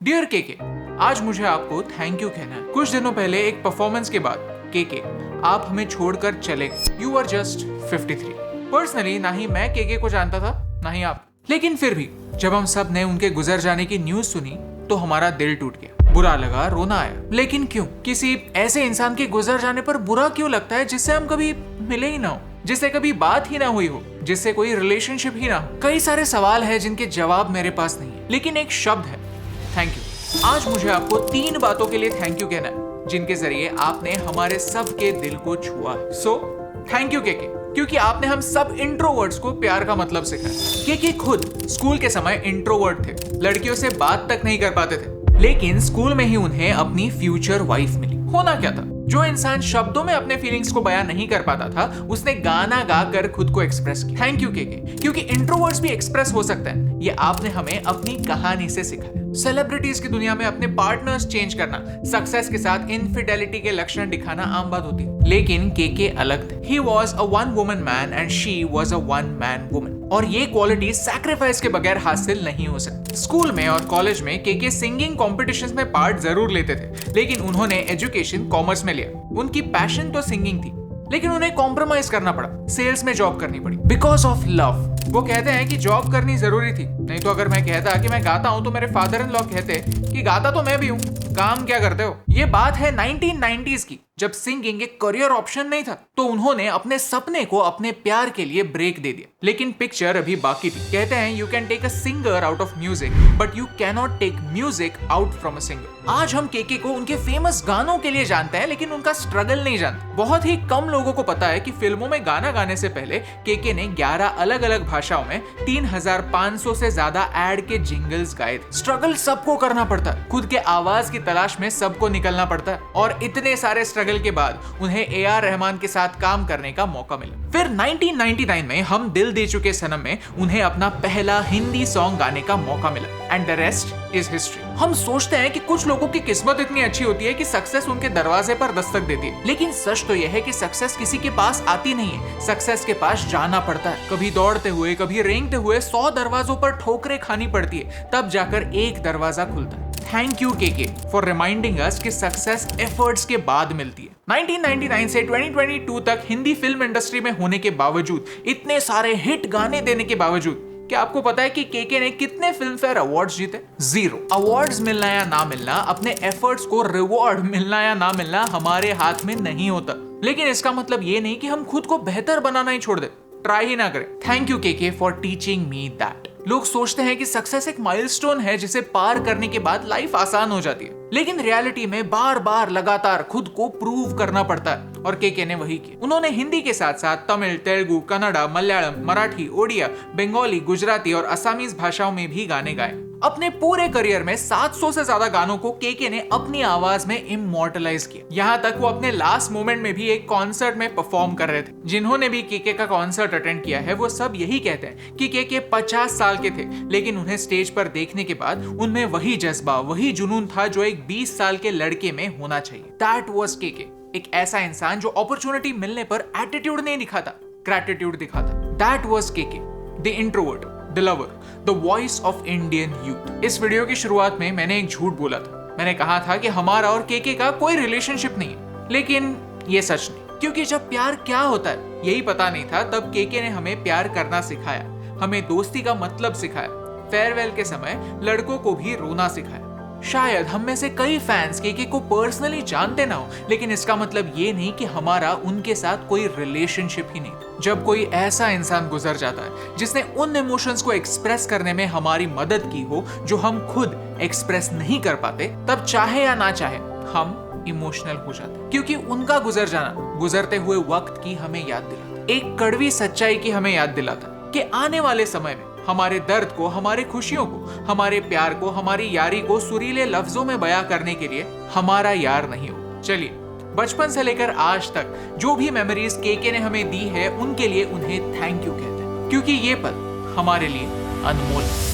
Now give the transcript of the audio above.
Dear KK, आज मुझे आपको थैंक यू कहना है। कुछ दिनों पहले एक परफॉर्मेंस के बाद केके आप हमें छोड़कर चले गए। You are just 53। पर्सनली ना ही मैं केके को जानता था ना ही आप, लेकिन फिर भी जब हम सब ने उनके गुजर जाने की न्यूज सुनी तो हमारा दिल टूट गया, बुरा लगा, रोना आया। लेकिन क्यों? किसी ऐसे इंसान के गुजर जाने पर बुरा क्यों लगता है जिससे हम कभी मिले ही ना हो, जिससे कभी बात ही ना हुई हो, जिससे कोई रिलेशनशिप ही ना हो? कई सारे सवाल है जिनके जवाब मेरे पास नहीं है, लेकिन एक शब्द है, थैंक यू। आज मुझे आपको 3 बातों के लिए थैंक यू कहना है जिनके जरिए आपने हमारे सबके दिल को छुआ है। सो थैंक यू केके, क्योंकि आपने हम सब इंट्रोवर्ट्स को प्यार का मतलब सिखाया। केके खुद स्कूल के समय इंट्रोवर्ट थे, लड़कियों से बात तक नहीं कर पाते थे, लेकिन स्कूल में ही उन्हें अपनी फ्यूचर वाइफ मिली। होना क्या था? जो इंसान शब्दों में अपने फीलिंग्स को बयान नहीं कर पाता था, उसने गाना गाकर खुद को एक्सप्रेस किया। थैंक यू केके, क्योंकि इंट्रोवर्ट्स भी एक्सप्रेस हो सकते हैं। ये आपने हमें अपनी कहानी से सिखाया। सेलिब्रिटीज की दुनिया में अपने पार्टनर्स चेंज करना, सक्सेस के साथ इनफिडेलिटी के लक्षण दिखाना आम बात होती है, लेकिन केके अलग थे। He was a one woman man and she was a one man woman, और ये क्वालिटी सैक्रिफाइस के बगैर हासिल नहीं हो सकती। स्कूल में और कॉलेज में केके सिंगिंग कॉम्पिटिशंस में पार्ट जरूर लेते थे, लेकिन उन्होंने एजुकेशन कॉमर्स में लिया। उनकी पैशन तो सिंगिंग थी, लेकिन उन्हें कॉम्प्रोमाइज करना पड़ा, सेल्स में जॉब करनी पड़ी बिकॉज ऑफ लव। वो कहते हैं कि जॉब करनी जरूरी थी, नहीं तो अगर मैं कहता कि मैं गाता हूं तो मेरे फादर इन लॉ कहते कि गाता तो मैं भी हूं, काम क्या करते हो। ये बात है 1990s की, जब सिंगिंग एक करियर ऑप्शन नहीं था, तो उन्होंने अपने सपने को अपने प्यार के लिए ब्रेक दे दिया। लेकिन पिक्चर अभी बाकी थी। कहते हैं you can take a singer out of music but you can not take music out from a singer. आज हम केके को उनके फेमस गानों के लिए जानते हैं, लेकिन उनका स्ट्रगल नहीं जानते। बहुत ही कम लोगों को पता है कि फिल्मों में गाना गाने से पहले केके ने 11 अलग अलग भाषाओं में 3500 से ज्यादा एड के जिंगल्स गाए थे। स्ट्रगल सबको करना पड़ता है, खुद के आवाज की तलाश में सबको निकलना पड़ता है, और इतने सारे स्ट्रगल के बाद उन्हें ए.आर. रहमान के साथ काम करने का मौका मिला। फिर 1999 में हम दिल दे चुके सनम में उन्हें अपना पहला हिंदी सॉन्ग गाने का मौका मिला, and the rest is history. हम सोचते हैं कि कुछ लोगों की किस्मत इतनी अच्छी होती है कि सक्सेस उनके दरवाजे पर दस्तक देती है, लेकिन सच तो यह है कि सक्सेस किसी के पास आती नहीं है, सक्सेस के पास जाना पड़ता है। कभी दौड़ते हुए, कभी रेंगते हुए 100 दरवाजों पर ठोकरें खानी पड़ती है, तब जाकर एक दरवाजा खुलता है। Thank you KK for reminding us कि सक्सेस एफर्ट्स के बाद मिलती है। 1999 से 2022 तक हिंदी फिल्म इंडस्ट्री में होने के बावजूद, इतने सारे हिट गाने देने के बावजूद, क्या आपको पता है कि केके ने कितने फिल्म फेयर अवार्ड्स जीते? 0। अवार्ड्स मिलना या ना मिलना, अपने एफर्ट्स को रिवॉर्ड मिलना या ना मिलना हमारे हाथ में नहीं होता, लेकिन इसका मतलब ये नहीं कि हम खुद को बेहतर बनाना ही छोड़ दे, ट्राई ही ना करें। Thank you KK for teaching me that. लोग सोचते हैं कि सक्सेस एक माइलस्टोन है जिसे पार करने के बाद लाइफ आसान हो जाती है, लेकिन रियलिटी में बार बार लगातार खुद को प्रूव करना पड़ता है, और केके ने वही किया। उन्होंने हिंदी के साथ साथ तमिल, तेलुगु, कन्नड़ा, मलयालम, मराठी, ओडिया, बंगाली, गुजराती और असमीज भाषाओं में भी गाने गाए। अपने पूरे करियर में 700 से ज्यादा गानों को केके ने अपनी आवाज में इमॉर्टलाइज किया। यहाँ तक वो अपने लास्ट मोमेंट में भी एक कॉन्सर्ट में परफॉर्म कर रहे थे। जिन्होंने भी केके का कॉन्सर्ट अटेंड किया है वो सब यही कहते हैं कि केके 50 साल के थे, लेकिन उन्हें स्टेज पर देखने के बाद उनमें वही जज्बा, वही जुनून था जो एक 20 साल के लड़के में होना चाहिए। दैट वाज केके, एक ऐसा इंसान जो अपॉर्चुनिटी मिलने पर एटीट्यूड नहीं दिखाता, ग्रैटिट्यूड दिखाता। That was KK, the introvert, the lover, the voice of Indian youth. इस वीडियो की शुरुआत में मैंने एक झूठ बोला था। मैंने कहा था कि हमारा और केके का कोई रिलेशनशिप नहीं है, लेकिन ये सच नहीं, क्योंकि जब प्यार क्या होता है यही पता नहीं था, तब केके ने हमें प्यार करना सिखाया, हमें दोस्ती का मतलब सिखाया, फेयरवेल के समय लड़कों को भी रोना सिखाया। शायद हम में से कई फैंस केके को पर्सनली जानते ना हो, लेकिन इसका मतलब ये नहीं कि हमारा उनके साथ कोई रिलेशनशिप ही नहीं। जब कोई ऐसा इंसान गुजर जाता है जिसने उन इमोशंस को एक्सप्रेस करने में हमारी मदद की हो जो हम खुद एक्सप्रेस नहीं कर पाते, तब चाहे या ना चाहे हम इमोशनल हो जाते हैं, क्योंकि उनका गुजर जाना गुजरते हुए वक्त की हमें याद दिलाता, एक कड़वी सच्चाई की हमें याद दिलाता कि आने वाले समय में हमारे दर्द को, हमारे खुशियों को, हमारे प्यार को, हमारी यारी को सुरीले लफ्जों में बयां करने के लिए हमारा यार नहीं हो। चलिए, बचपन से लेकर आज तक जो भी मेमोरीज केके ने हमें दी है, उनके लिए उन्हें थैंक यू कहते हैं, क्योंकि ये पल हमारे लिए अनमोल है।